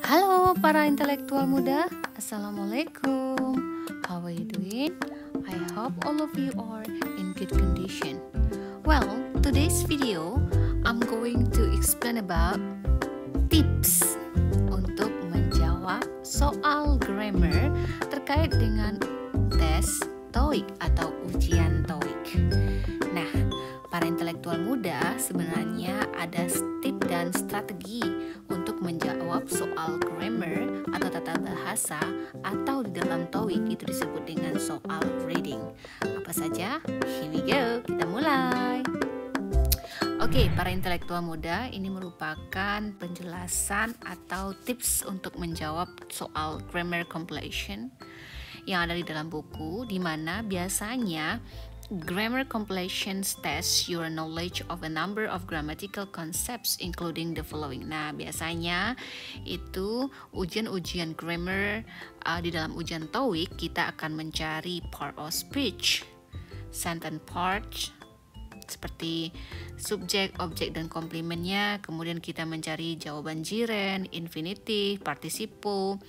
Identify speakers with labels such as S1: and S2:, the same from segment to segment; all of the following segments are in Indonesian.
S1: Halo para intelektual muda, Assalamualaikum. How are you doing? I hope all of you are in good condition. Well, today's video, I'm going to explain about tips untuk menjawab soal grammar terkait dengan tes TOEIC atau ujian TOEIC. Nah, para intelektual muda sebenarnya ada tips dan strategi untuk menjawab soal grammar atau tata bahasa atau di dalam TOEIC itu disebut dengan soal reading. Apa saja? Here we go, kita mulai. Oke, para intelektual muda, ini merupakan penjelasan atau tips untuk menjawab soal grammar completion yang ada di dalam buku, di mana biasanya grammar completion tests your knowledge of a number of grammatical concepts including the following. Nah, biasanya itu ujian-ujian grammar di dalam ujian TOEIC kita akan mencari part of speech, sentence part seperti subjek, objek, dan komplementnya. Kemudian kita mencari jawaban jiren, infinitive, participle,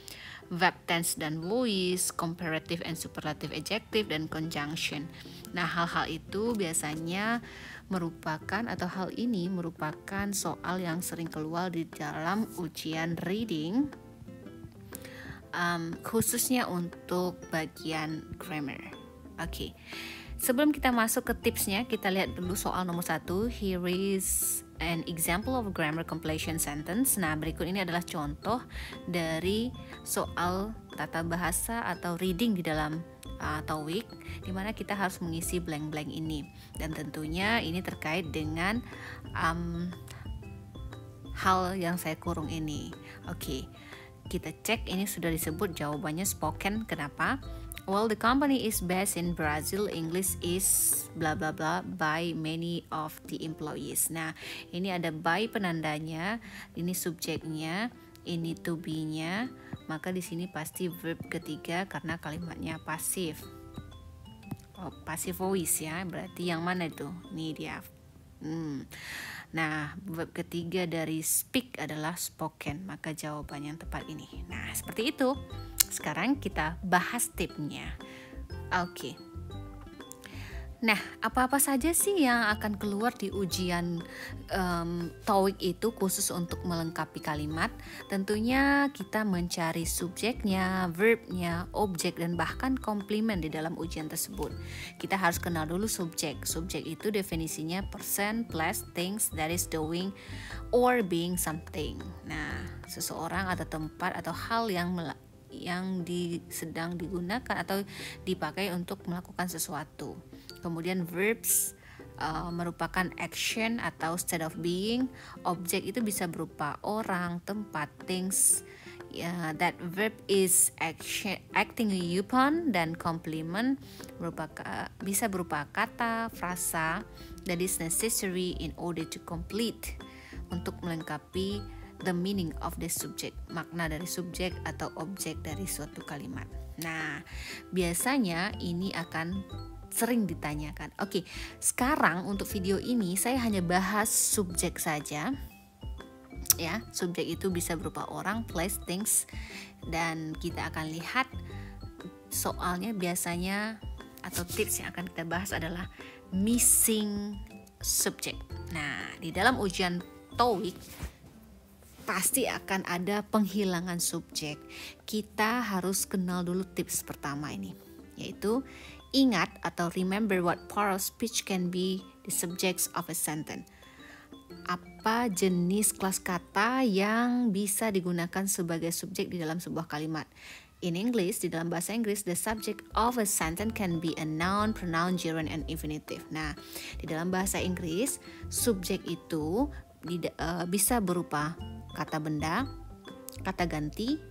S1: verb tense dan voice, comparative and superlative adjective, dan conjunction. Nah, hal-hal itu biasanya merupakan atau hal ini merupakan soal yang sering keluar di dalam ujian reading, khususnya untuk bagian grammar. Oke. Sebelum kita masuk ke tipsnya, kita lihat dulu soal nomor 1. Here is an example of grammar completion sentence. Nah, berikut ini adalah contoh dari soal tata bahasa atau reading di dalam TOEIC, di mana kita harus mengisi blank-blank ini. Dan tentunya ini terkait dengan hal yang saya kurung ini. Oke, kita cek ini sudah disebut jawabannya spoken. Kenapa? Well, the company is based in Brazil. English is bla bla bla by many of the employees. Nah, ini ada by penandanya, ini subjeknya, ini to be-nya. Maka di sini pasti verb ketiga karena kalimatnya pasif. Oh, passive voice ya. Berarti yang mana itu? Nih dia. Nah, verb ketiga dari speak adalah spoken. Maka jawabannya yang tepat ini. Nah, seperti itu. Sekarang kita bahas tipsnya. Oke. Nah, apa-apa saja sih yang akan keluar di ujian TOEIC itu khusus untuk melengkapi kalimat? Tentunya kita mencari subjeknya, verbnya, objek, dan bahkan komplement di dalam ujian tersebut. Kita harus kenal dulu subjek. Subjek itu definisinya person, place, things that is doing or being something. Nah, seseorang atau tempat atau hal yang sedang digunakan atau dipakai untuk melakukan sesuatu. Kemudian verbs merupakan action atau state of being. Objek itu bisa berupa orang, tempat, things. That verb is acting upon. Dan complement bisa berupa kata, frasa that is necessary in order to complete, untuk melengkapi the meaning of the subject, makna dari subjek atau objek dari suatu kalimat. Nah, biasanya ini akan sering ditanyakan. Oke, sekarang untuk video ini saya hanya bahas subjek saja. Ya, subjek itu bisa berupa orang, place, things, dan kita akan lihat soalnya biasanya atau tips yang akan kita bahas adalah missing subject. Nah, di dalam ujian TOEIC pasti akan ada penghilangan subjek. Kita harus kenal dulu tips pertama ini, yaitu ingat atau remember what part of speech can be the subjects of a sentence. Apa jenis kelas kata yang bisa digunakan sebagai subjek di dalam sebuah kalimat? In English, di dalam bahasa Inggris, the subject of a sentence can be a noun, pronoun, gerund, and infinitive. Nah, di dalam bahasa Inggris, subjek itu bisa berupa kata benda, kata ganti,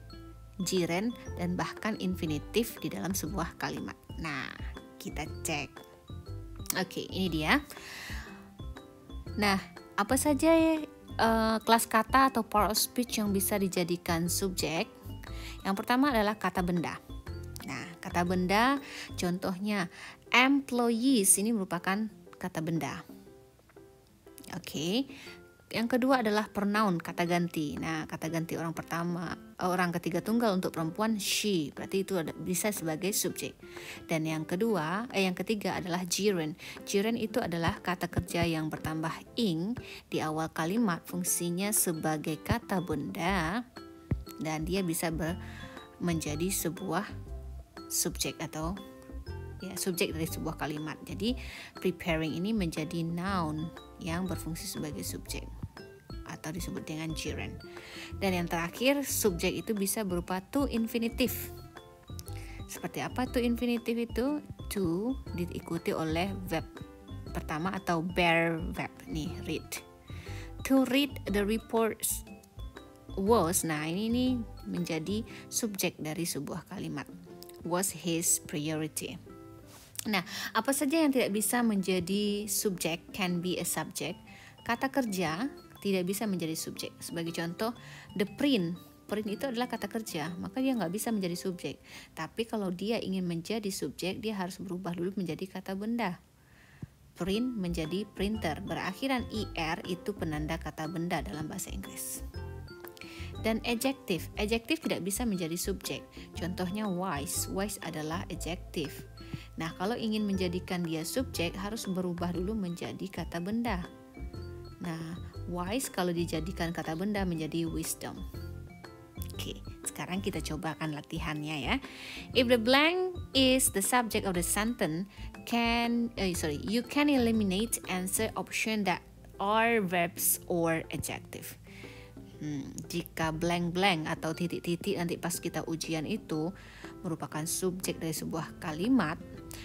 S1: jiren, dan bahkan infinitif di dalam sebuah kalimat. Nah, kita cek. Oke, ini dia. Nah, apa saja kelas kata atau part of speech yang bisa dijadikan subjek? Yang pertama adalah kata benda. Nah, kata benda contohnya employees ini merupakan kata benda. Oke. Yang kedua adalah pronoun, kata ganti. Nah, kata ganti orang ketiga tunggal untuk perempuan she, berarti itu bisa sebagai subjek. Dan yang ketiga adalah gerund. Gerund itu adalah kata kerja yang bertambah ing di awal kalimat, fungsinya sebagai kata benda dan dia bisa menjadi sebuah subjek atau subjek dari sebuah kalimat. Jadi preparing ini menjadi noun yang berfungsi sebagai subjek atau disebut dengan gerund. Dan yang terakhir, subjek itu bisa berupa to infinitive. Seperti apa to infinitive itu? To diikuti oleh verb pertama atau bear verb nih, read. To read the reports was. Nah, ini menjadi subjek dari sebuah kalimat. Was his priority. Nah, apa saja yang tidak bisa menjadi subjek, can be a subject. Kata kerja tidak bisa menjadi subjek. Sebagai contoh, the print. Print itu adalah kata kerja, maka dia nggak bisa menjadi subjek. Tapi kalau dia ingin menjadi subjek, dia harus berubah dulu menjadi kata benda. Print menjadi printer. Berakhiran er itu penanda kata benda dalam bahasa Inggris. Dan adjective. Adjective tidak bisa menjadi subjek. Contohnya wise. Wise adalah adjective. Nah, kalau ingin menjadikan dia subjek, harus berubah dulu menjadi kata benda. Nah, wise kalau dijadikan kata benda menjadi wisdom. Oke, sekarang kita cobakan latihannya ya. If the blank is the subject of the sentence, you can eliminate answer option that are verbs or adjective. Jika blank-blank atau titik-titik nanti pas kita ujian itu merupakan subjek dari sebuah kalimat,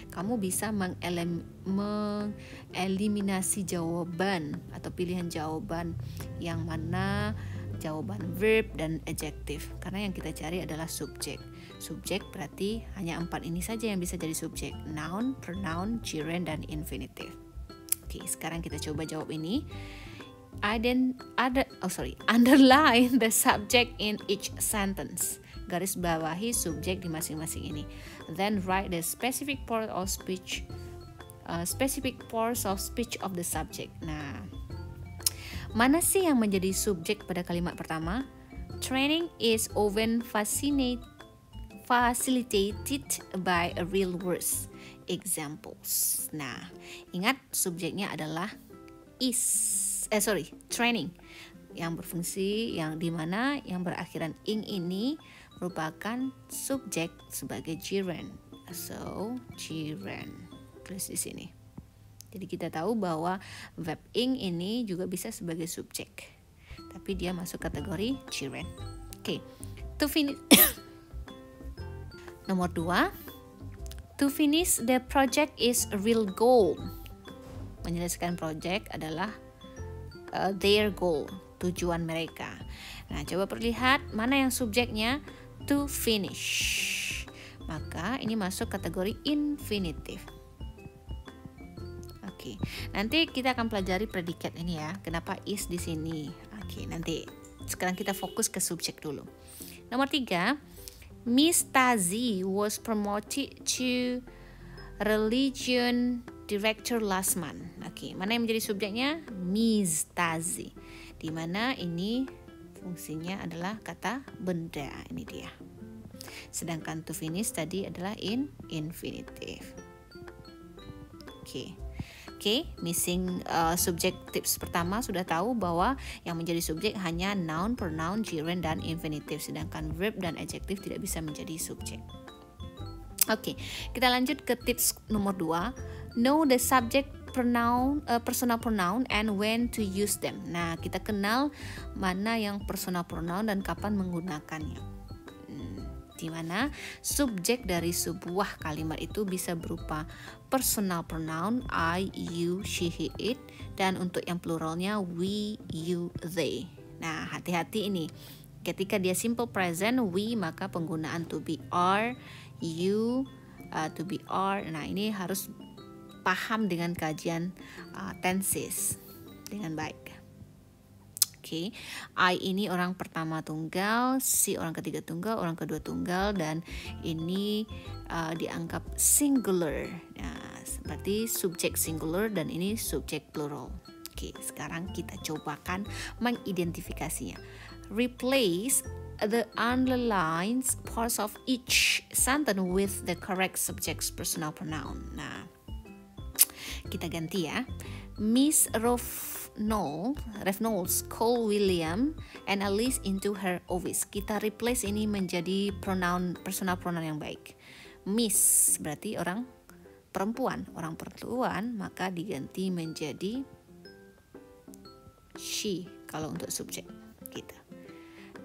S1: kamu bisa mengeliminasi jawaban atau pilihan jawaban yang mana jawaban verb dan adjective, karena yang kita cari adalah subjek. Subjek berarti hanya 4 ini saja yang bisa jadi subjek: noun, pronoun, gerund, dan infinitive. Oke, sekarang kita coba jawab ini. Underline the subject in each sentence. Garis bawahi subjek di masing-masing ini. Then write the specific part of speech of the subject. Nah, mana sih yang menjadi subjek pada kalimat pertama? Training is often facilitated by real words. Examples. Nah, ingat subjeknya adalah training yang berfungsi yang dimana yang berakhiran ing ini merupakan subjek sebagai gerund. So, gerund. Tulis di sini. Jadi kita tahu bahwa verb ing ini juga bisa sebagai subjek. Tapi dia masuk kategori gerund. Oke. To finish Nomor 2. To finish the project is a real goal. Menyelesaikan project adalah their goal, tujuan mereka. Nah, coba perlihat mana yang subjeknya to finish. Maka ini masuk kategori infinitive. Oke, nanti kita akan pelajari predikat ini ya. Kenapa is di sini? Oke, nanti sekarang kita fokus ke subjek dulu. Nomor 3, Miss Tazi was promoted to religion director last month. Oke, mana yang menjadi subjeknya? Miss Tazi. Di mana ini fungsinya adalah kata benda. Ini dia. Sedangkan to finish tadi adalah infinitive. Oke, missing subjek tips pertama sudah tahu bahwa yang menjadi subjek hanya noun, pronoun, gerund, dan infinitive. Sedangkan verb dan adjective tidak bisa menjadi subjek. Oke, kita lanjut ke tips nomor 2. Know the subject pronoun, personal pronoun and when to use them. Nah, kita kenal mana yang personal pronoun dan kapan menggunakannya. Di mana subjek dari sebuah kalimat itu bisa berupa personal pronoun I, you, she, he, it, dan untuk yang pluralnya we, you, they. Nah, hati-hati ini. Ketika dia simple present we, maka penggunaan to be are, you, to be are. Nah, ini harus paham dengan kajian tenses dengan baik. Oke, I ini orang pertama tunggal, she orang ketiga tunggal, orang kedua tunggal, dan ini dianggap singular. Nah, seperti subjek singular dan ini subjek plural. Oke. Oke, sekarang kita cobakan mengidentifikasinya. Replace the underlined parts of each sentence with the correct subject's personal pronoun. Nah, kita ganti ya. Miss Reynolds call William and Alice into her office. Kita replace ini menjadi personal pronoun yang baik. Miss berarti orang perempuan, maka diganti menjadi she kalau untuk subjek gitu.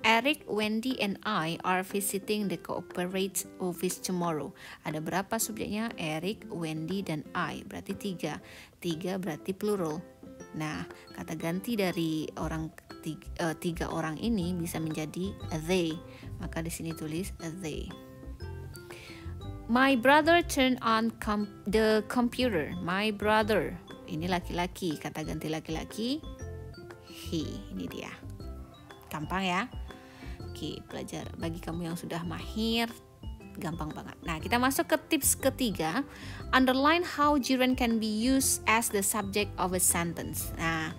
S1: Eric, Wendy, and I are visiting the corporate office tomorrow. Ada berapa subjeknya? Eric, Wendy, dan I. Berarti 3. 3 berarti plural. Nah, kata ganti dari tiga orang ini bisa menjadi they. Maka di sini tulis they. My brother turned on the computer. My brother. Ini laki-laki. Kata ganti laki-laki he. Ini dia. Gampang ya. Oke, belajar bagi kamu yang sudah mahir, gampang banget. Nah, kita masuk ke tips ketiga. Underline how gerund can be used as the subject of a sentence. Nah,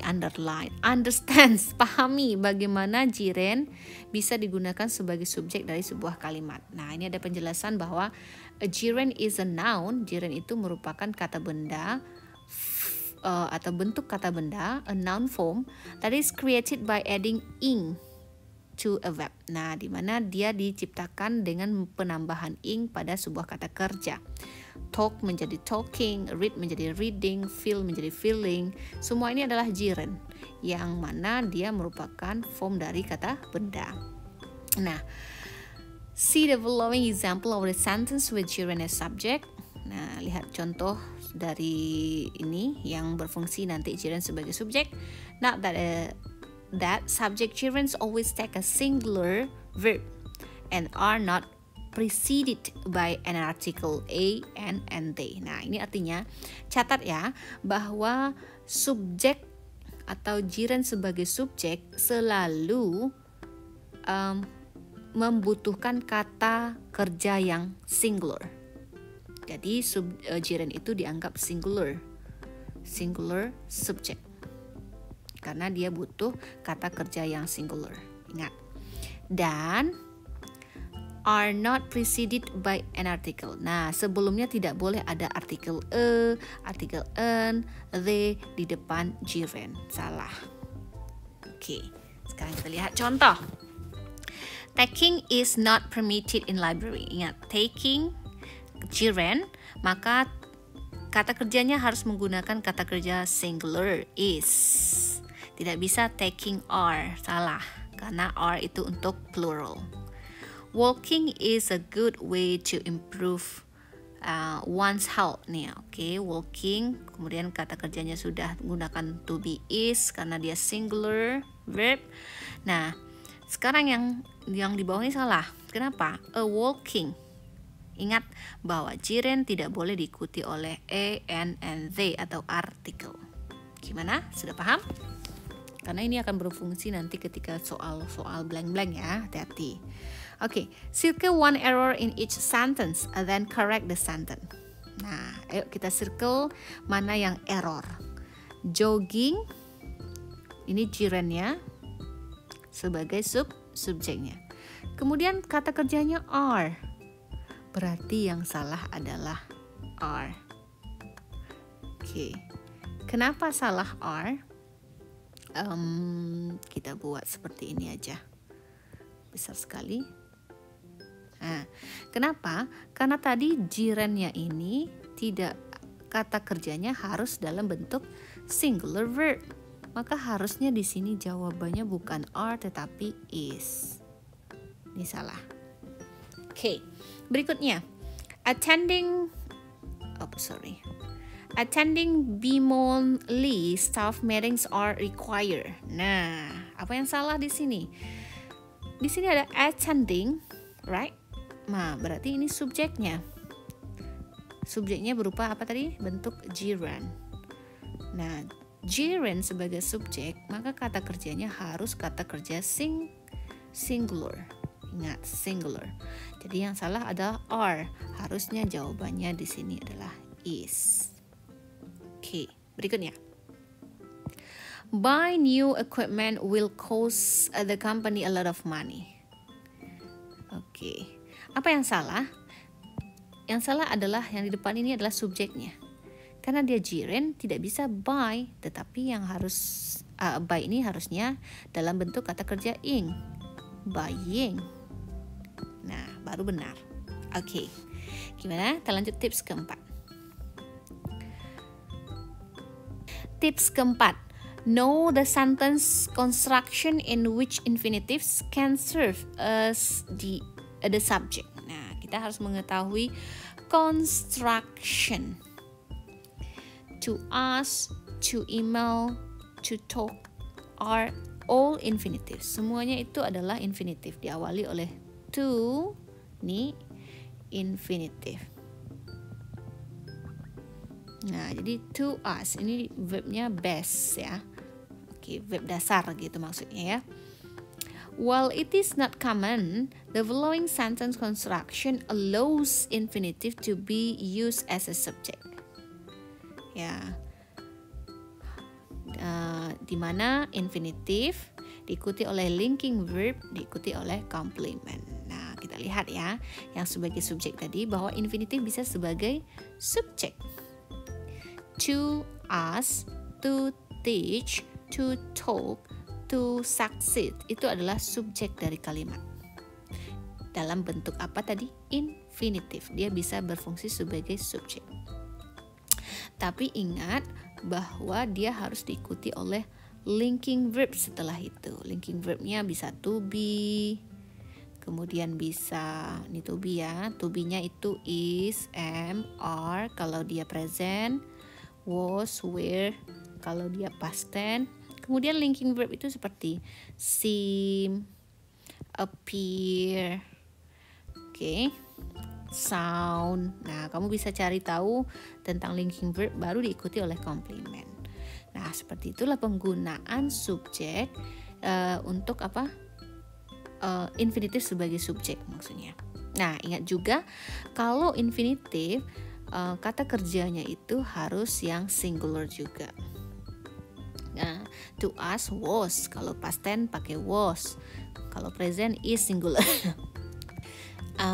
S1: underline. Understand, pahami bagaimana gerund bisa digunakan sebagai subjek dari sebuah kalimat. Nah, ini ada penjelasan bahwa a gerund is a noun. Gerund itu merupakan kata benda atau bentuk kata benda, a noun form that is created by adding ing to a verb. Nah, di mana dia diciptakan dengan penambahan ing pada sebuah kata kerja. Talk menjadi talking, read menjadi reading, feel menjadi feeling. Semua ini adalah gerund yang mana dia merupakan form dari kata benda. Nah, see the following example of the sentence with gerund as subject. Nah, lihat contoh dari ini yang berfungsi nanti gerund sebagai subjek. Not that subject gerunds always take a singular verb and are not preceded by an article a, and they. Nah, ini artinya catat ya bahwa subjek atau gerund sebagai subjek selalu membutuhkan kata kerja yang singular. Jadi gerund itu dianggap singular subject karena dia butuh kata kerja yang singular. Ingat. Dan are not preceded by an article. Nah, sebelumnya tidak boleh ada artikel artikel an, they di depan gerund. Salah. Oke, sekarang kita lihat contoh. Taking is not permitted in library. Ingat, taking gerund, maka kata kerjanya harus menggunakan kata kerja singular is. Tidak bisa taking are, salah, karena are itu untuk plural. Walking is a good way to improve one's health nih, oke. Walking, kemudian kata kerjanya sudah menggunakan to be is karena dia singular verb. Nah, sekarang yang di bawah ini salah. Kenapa? A walking. Ingat bahwa gerund tidak boleh diikuti oleh a, and they atau artikel. Gimana? Sudah paham? Karena ini akan berfungsi nanti ketika soal blank-blank ya. Hati-hati. Oke, circle one error in each sentence and then correct the sentence. Nah, ayo kita circle mana yang error. Jogging, ini gerundnya sebagai subjeknya. Kemudian kata kerjanya are. Berarti yang salah adalah are. Oke. Kenapa salah are? Kita buat seperti ini aja. Besar sekali. Nah, kenapa? Karena tadi gerundnya ini tidak, kata kerjanya harus dalam bentuk singular verb. Maka harusnya di sini jawabannya bukan are tetapi is. Ini salah. Oke. Berikutnya, attending Bimon Lee staff meetings are required. Nah, apa yang salah di sini? Di sini ada attending, right? Nah, berarti ini subjeknya. Subjeknya berupa apa tadi? Bentuk gerund. Nah, gerund sebagai subjek, maka kata kerjanya harus kata kerja singular. Ingat, singular. Jadi yang salah adalah are. Harusnya jawabannya di sini adalah is. Oke, Berikutnya. Buy new equipment will cost the company a lot of money. Oke. Apa yang salah? Yang salah adalah yang di depan ini adalah subjeknya. Karena dia gerund tidak bisa buy, tetapi yang harus buy ini harusnya dalam bentuk kata kerja ing. Buying. Nah, baru benar. Oke. Gimana? Kita lanjut tips keempat. Tips keempat. Know the sentence construction in which infinitives can serve as the subject. Nah, kita harus mengetahui construction. To ask, to email, to talk are all infinitive. Semuanya itu adalah infinitive. Diawali oleh to, ini infinitive. Nah, jadi to us ini verbnya best ya. Oke, verb dasar gitu maksudnya ya. While it is not common, the following sentence construction allows infinitive to be used as a subject. Ya, di mana infinitive diikuti oleh linking verb, diikuti oleh complement. Nah, kita lihat ya, yang sebagai subjek tadi bahwa infinitive bisa sebagai subjek. To ask, to teach, to talk, to succeed, itu adalah subjek dari kalimat. Dalam bentuk apa tadi? Infinitive. Dia bisa berfungsi sebagai subjek. Tapi ingat bahwa dia harus diikuti oleh linking verb setelah itu. Linking verbnya bisa to be, kemudian bisa, ini to be ya, to be-nya itu is, am, are kalau dia present, was, were kalau dia past tense. Kemudian linking verb itu seperti seem, appear, sound. Nah, kamu bisa cari tahu tentang linking verb baru diikuti oleh complement. Nah, seperti itulah penggunaan subjek untuk apa? Infinitive sebagai subjek maksudnya. Nah, ingat juga kalau infinitive kata kerjanya itu harus yang singular juga. Nah, to us was, kalau past tense pakai was, kalau present is singular.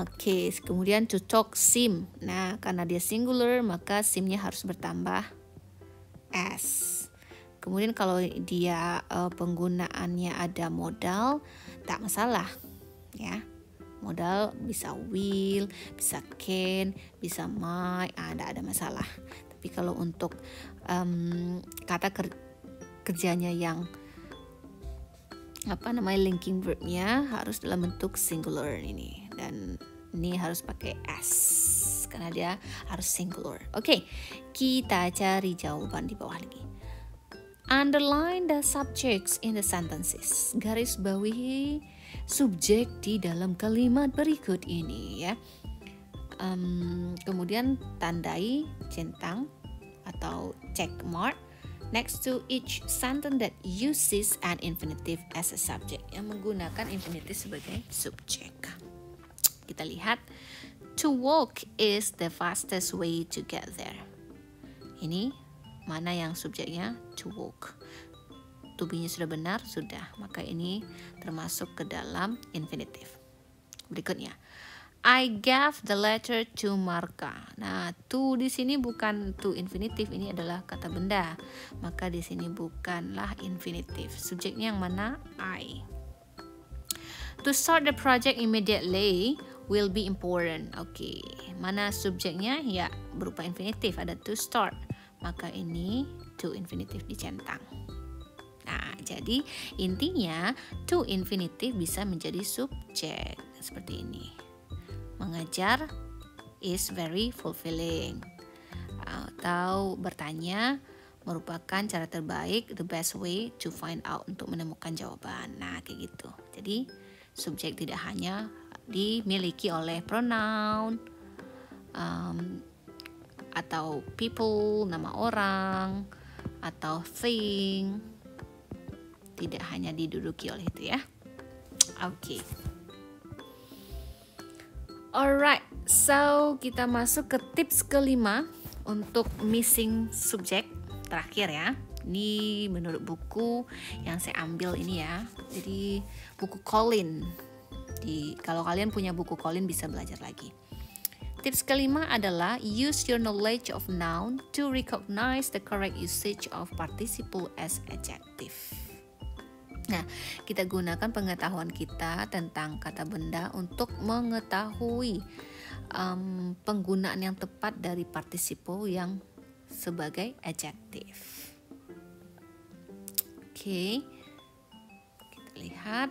S1: Oke, kemudian to talk seem. Nah, karena dia singular maka seem-nya harus bertambah s. Kemudian kalau dia penggunaannya ada modal, tak masalah ya. Modal bisa will, bisa can, bisa might, tidak ada masalah. Tapi kalau untuk kata kerjanya yang linking verbnya harus dalam bentuk singular ini, dan ini harus pakai s karena dia harus singular. Oke, kita cari jawaban di bawah lagi. Underline the subjects in the sentences. Garis bawahi subjek di dalam kalimat berikut ini ya. Kemudian tandai centang atau check mark next to each sentence that uses an infinitive as a subject, yang menggunakan infinitive sebagai subjek. Kita lihat, to walk is the fastest way to get there. Ini mana yang subjeknya? To walk. To be-nya sudah benar, sudah. Maka ini termasuk ke dalam infinitive. Berikutnya, I gave the letter to Marka. Nah, to di sini bukan to infinitive, ini adalah kata benda. Maka di sini bukanlah infinitive. Subjeknya yang mana? I. To start the project immediately will be important. Oke, mana subjeknya? Ya, berupa infinitive, ada to start. Maka ini to infinitive dicentang. Nah, jadi intinya to infinitive bisa menjadi subjek seperti ini. Mengajar is very fulfilling. Atau bertanya merupakan cara terbaik, the best way to find out, untuk menemukan jawaban. Nah, kayak gitu. Jadi subjek tidak hanya dimiliki oleh pronoun atau people, nama orang, atau thing. Tidak hanya diduduki oleh itu ya. Oke. Alright, so kita masuk ke tips kelima untuk missing subject terakhir ya. Ini menurut buku yang saya ambil ini ya. Jadi buku Colin. Kalau kalian punya buku Colin bisa belajar lagi. Tips kelima adalah use your knowledge of noun to recognize the correct usage of participle as adjective. Nah, kita gunakan pengetahuan kita tentang kata benda untuk mengetahui penggunaan yang tepat dari participle yang sebagai adjective. Oke, kita lihat.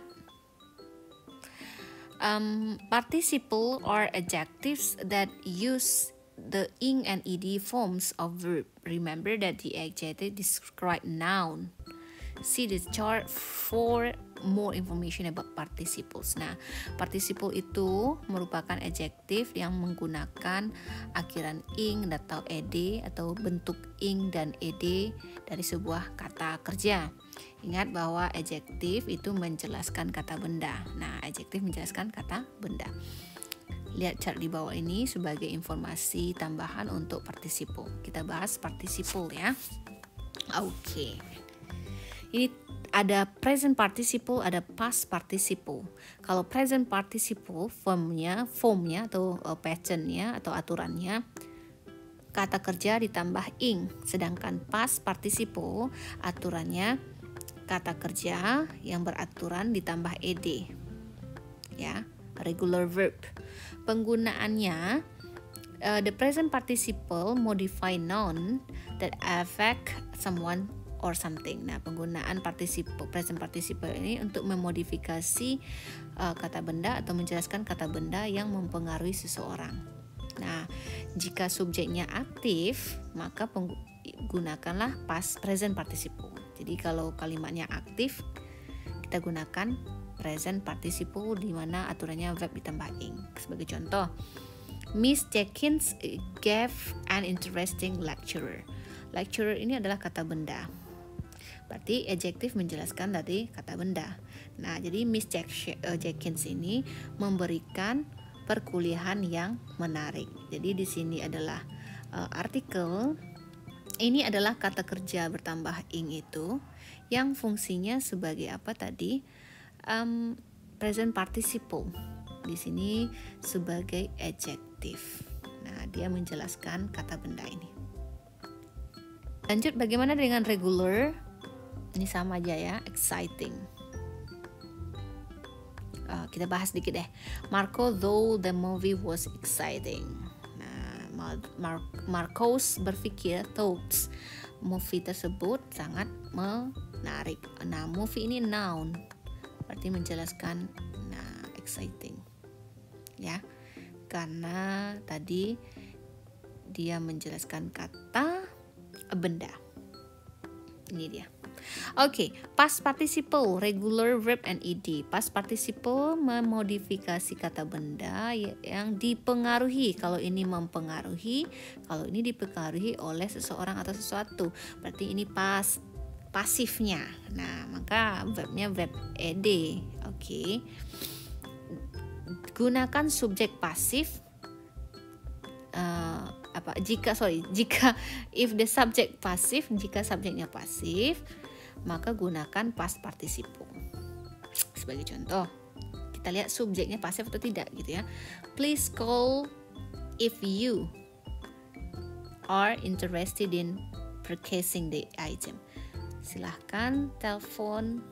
S1: Participle are adjectives that use the ing and ed forms of verb. Remember that the adjective describe noun. See the chart for more information about participles. Nah, participle itu merupakan adjektif yang menggunakan akhiran ing atau ed atau bentuk ing dan ed dari sebuah kata kerja. Ingat bahwa adjektif itu menjelaskan kata benda. Nah, adjektif menjelaskan kata benda. Lihat chart di bawah ini sebagai informasi tambahan untuk participle. Kita bahas participle ya. Oke. Ini ada present participle, ada past participle. Kalau present participle formnya atau patternnya atau aturannya kata kerja ditambah ing, sedangkan past participle aturannya kata kerja yang beraturan ditambah ed. Ya, regular verb. Penggunaannya the present participle modify noun that affect someone or something. Nah, penggunaan present participle ini untuk memodifikasi kata benda atau menjelaskan kata benda yang mempengaruhi seseorang. Nah, jika subjeknya aktif, maka gunakanlah past present participle. Jadi kalau kalimatnya aktif, kita gunakan present participle di mana aturannya verb ditambah ing. Sebagai contoh, Miss Jenkins gave an interesting lecture. Lecturer ini adalah kata benda. Berarti adjektif menjelaskan dari kata benda. Nah, jadi Miss Jenkins ini memberikan perkuliahan yang menarik. Jadi di sini adalah artikel. Ini adalah kata kerja bertambah ing itu yang fungsinya sebagai apa tadi? Present participle. Di sini sebagai adjektif. Nah, dia menjelaskan kata benda ini. Lanjut, bagaimana dengan regular? Ini sama aja ya, exciting. Kita bahas dikit deh. Marco, though the movie was exciting. Nah, Marcos berpikir, thoughts, movie tersebut sangat menarik. Nah, movie ini noun, berarti menjelaskan exciting. Ya, karena tadi dia menjelaskan kata benda. Ini dia. Oke, past participle, regular verb and ed. Past participle memodifikasi kata benda yang dipengaruhi. Kalau ini mempengaruhi, kalau ini dipengaruhi oleh seseorang atau sesuatu. Berarti ini pasifnya. Nah, maka verbnya verb ed. Oke. Gunakan subjek pasif. Jika if the subject pasif, jika subjeknya pasif, maka gunakan past participle. Sebagai contoh, kita lihat subjeknya pasif atau tidak gitu ya. Please call if you are interested in purchasing the item. Silahkan telepon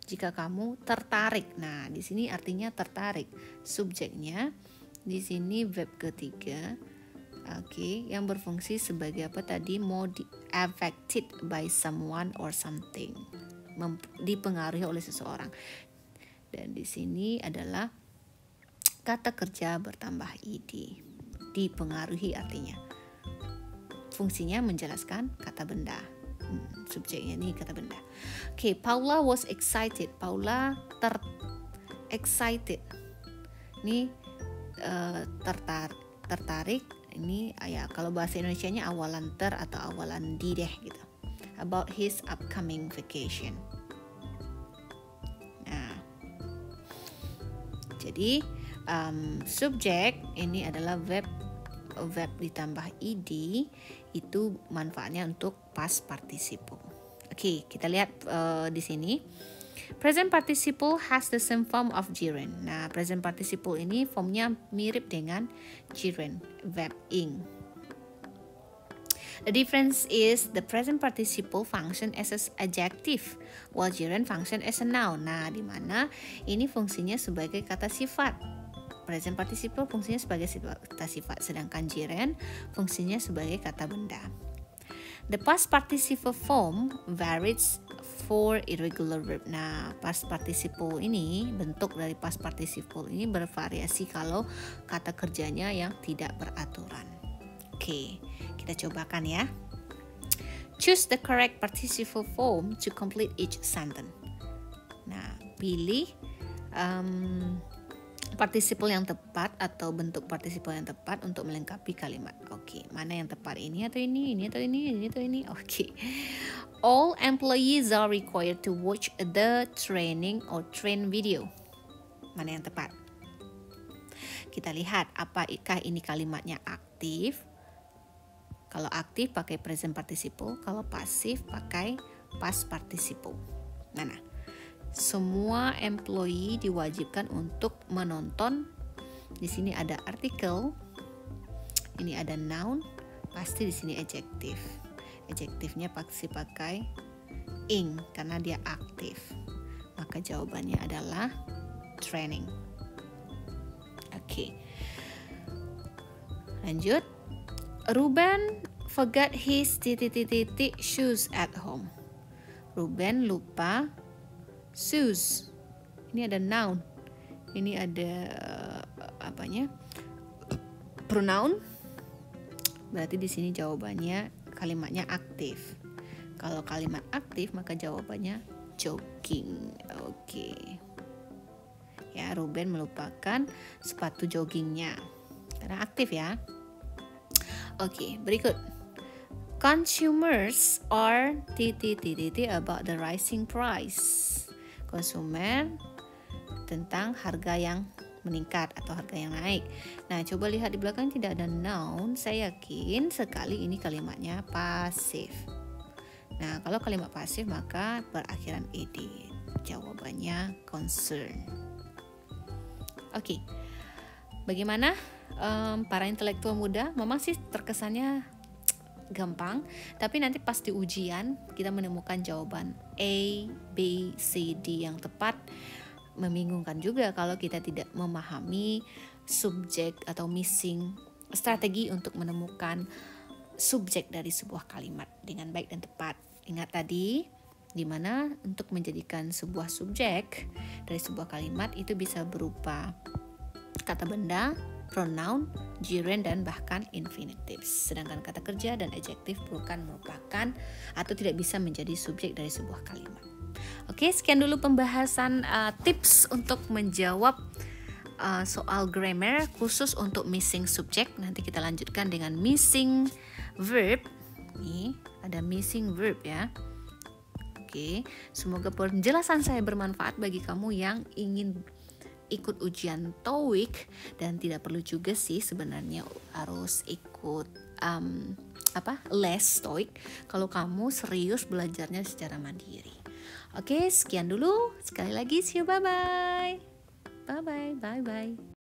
S1: jika kamu tertarik. Nah, di sini artinya tertarik. Subjeknya di sini verb ketiga. Oke, yang berfungsi sebagai apa tadi? Affected by someone or something. Dipengaruhi oleh seseorang. Dan di sini adalah kata kerja bertambah ed. Dipengaruhi artinya. Fungsinya menjelaskan kata benda. Subjeknya ini kata benda. Oke, Paula was excited. Paula excited. Ini tertarik. Ini ya kalau bahasa Indonesianya awalan atau awalan di deh gitu. About his upcoming vacation. Nah, jadi subjek ini adalah verb ditambah ed Itu manfaatnya untuk past participle. Oke, kita lihat di sini. Present participle has the same form of gerund. Nah, present participle ini formnya mirip dengan gerund, verb ing. The difference is the present participle function as an adjective, while gerund function as a noun. Nah, di mana ini fungsinya sebagai kata sifat. Present participle fungsinya sebagai kata sifat, sedangkan gerund fungsinya sebagai kata benda. The past participle form varies for irregular verb. Nah, past participle ini, bentuk dari past participle ini bervariasi kalau kata kerjanya yang tidak beraturan. Oke, kita cobakan ya. Choose the correct participle form to complete each sentence. Nah, pilih partisiple yang tepat atau bentuk partisiple yang tepat untuk melengkapi kalimat. Oke, mana yang tepat? Ini atau ini atau ini atau ini? Oke. All employees are required to watch the training or train video. Mana yang tepat? Kita lihat apakah ini kalimatnya aktif. Kalau aktif pakai present participle, kalau pasif pakai past participle. Mana? Semua employee diwajibkan untuk menonton. Di sini ada artikel, ini ada noun, pasti di sini adjective. Adjektifnya pasti pakai ing karena dia aktif. Maka jawabannya adalah training. Oke. Lanjut. Ruben forgot his shoes at home. Ruben lupa shoes. Ini ada noun. Ini ada pronoun. Berarti di sini jawabannya kalimatnya aktif. Kalau kalimat aktif maka jawabannya jogging. Oke. Ya, Ruben melupakan sepatu joggingnya karena aktif ya. Oke, berikut. Consumers are about the rising price. Konsumen tentang harga yang meningkat atau harga yang naik. Nah, coba lihat di belakang tidak ada noun. Saya yakin sekali ini kalimatnya pasif. Nah, kalau kalimat pasif maka berakhiran ed. Jawabannya concern. Oke. Bagaimana para intelektual muda? Memang sih terkesannya gampang, tapi nanti pas di ujian kita menemukan jawaban A, B, C, D yang tepat. Membingungkan juga kalau kita tidak memahami subjek atau missing strategi untuk menemukan subjek dari sebuah kalimat dengan baik dan tepat. Ingat tadi, di mana untuk menjadikan sebuah subjek dari sebuah kalimat itu bisa berupa kata benda, pronoun, gerund, dan bahkan infinitives. Sedangkan kata kerja dan adjektif bukan merupakan atau tidak bisa menjadi subjek dari sebuah kalimat. Oke, sekian dulu pembahasan tips untuk menjawab soal grammar khusus untuk missing subject. Nanti kita lanjutkan dengan missing verb. Nih, ada missing verb ya. Oke, semoga penjelasan saya bermanfaat bagi kamu yang ingin ikut ujian TOEIC, dan tidak perlu juga sih sebenarnya harus ikut les TOEIC kalau kamu serius belajarnya secara mandiri. Oke, sekian dulu. Sekali lagi, see you, bye bye.